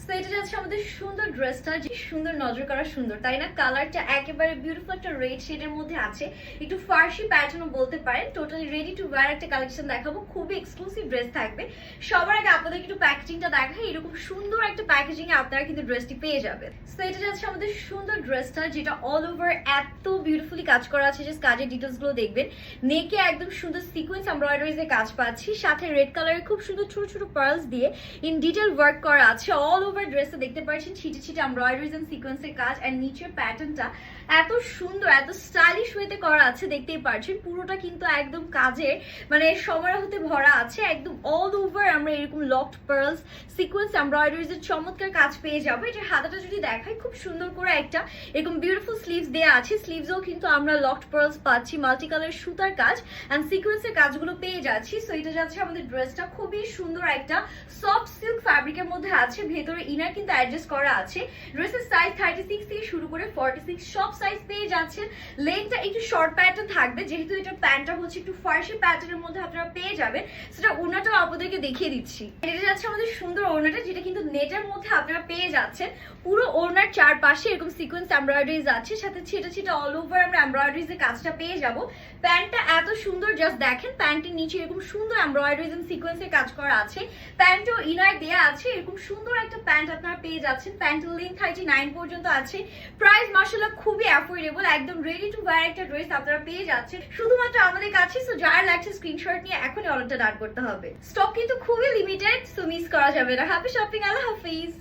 So এটা যাচ্ছে আমাদের সুন্দর ড্রেসটা, যে সুন্দর নজর করা সুন্দর, তাই না? কালারটা একেবারে বিউটিফুল একটা রেড শেডের মধ্যে আছে, একটু ফার্সি প্যাটার্নও বলতে পারেন। টোটালি রেডি টু ওয়্যার একটা কালেকশন দেখাবো, খুবই এক্সক্লুসিভ ড্রেস থাকবে। সবার আগে আপনাদের একটু প্যাকেজিংটা দেখাই। এরকম সুন্দর একটা প্যাকেজিং এ আপনারা কিন্তু ড্রেসটি পেয়ে যাবেন। সো এটা যাচ্ছে আমাদের সুন্দর ড্রেসটা, যেটা অল ওভার এত বিউটিফুলি কাজ করা আছে, জাস্ট কাজের ডিটেলস গুলো দেখবেন। নেকে একদম সুন্দর সিকোয়েন্স এমব্রয়ডারিজ এর কাজ পাচ্ছি, সাথে রেড কালারের খুব সুন্দর ছোট ছোট পার্লস দিয়ে ইন ডিটেল ওয়ার্ক করা আছে। অল ওভার ড্রেসে দেখতে পাচ্ছেন ছিটে ছিটে এমব্রয়ডারিজ এন্ড সিকোয়েন্সের কাজ, এন্ড নিচের প্যাটার্নটা এত সুন্দর, এত স্টাইলিশ ওয়েতে করা আছে, দেখতেই পাচ্ছেন। পুরোটা কিন্তু একদম কাজের মানে সমারোহতে ভরা আছে, একদম অল ওভার আমরা এরকম লকড পার্লস সিকোয়েন্স এমব্রয়ডারিজ এর চমৎকার কাজ পেয়ে যাবো। এটার হাতাটা যদি দেখাই, খুব সুন্দর করে একটা এরকম বিউটিফুল স্লিভস দেওয়া আছে। স্লিভসও কিন্তু আমরা লকড পার্লস পাচ্ছি, মাল্টি কালার সুতার কাজ এন্ড সিকোয়েন্সের কাজগুলো পেয়ে যাচ্ছি। সো এটা যাচ্ছে আমাদের ড্রেসটা, খুবই সুন্দর একটা সফট সিল্ক ফ্যাব্রিকের মধ্যে আছে। ভেতরে ইনার কিন্তু অ্যাডজাস্ট করা আছে। ড্রেসের সাইজ 36 থেকে শুরু করে 46 সব সাইজ পেয়ে যাচ্ছেন। লেন্থটা একটু শর্ট প্যাটার্ন থাকবে, যেহেতু এটা প্যান্টটা হচ্ছে একটু ফার্সি প্যাটার্নের মধ্যে আপনারা পেয়ে যাবেন। সেটা ওড়নাটাও আপনাদেরকে দেখিয়ে দিচ্ছি। এটা যাচ্ছে আমাদের সুন্দর ওড়নাটা, যেটা কিন্তু নেটের মধ্যে আপনারা পেয়ে যাচ্ছেন। পুরো ওড়নার চারপাশে এরকম সিকোয়েন্স এমব্রয়ডারিজ আছে, সাথে ছিটা ছিটা অল ওভার আমরা এমব্রয়ডারিজ এর কাজটা পেয়ে যাব। প্যান্টটা এত সুন্দর, জাস্ট দেখেন। প্যান্টের নিচে এরকম সুন্দর এমব্রয়ডারিজ এন্ড সিকোয়েন্সের কাজ করা আছে। প্যান্টও ইনার দেয়া আছে, এরকম সুন্দর একটা প্যান্ট আপনারা পেয়ে যাচ্ছেন। প্যান্টের লেন্থ 39 পর্যন্ত আছে। প্রাইস মাশাআল্লাহ খুবই অ্যাফোর্ডেবল, একদম রেডি টু ওয়্যার একটা ড্রেস আপনারা পেয়ে যাচ্ছেন শুধুমাত্র আমাদের কাছে। সো যারা লাগছে স্ক্রিনশট নিয়ে এখনই অর্ডারটা ডান করতে হবে। স্টক কিন্তু খুবই লিমিটেড, সো মিস করা যাবে না। হ্যাপি শপিং, আল্লাহ হাফিজ।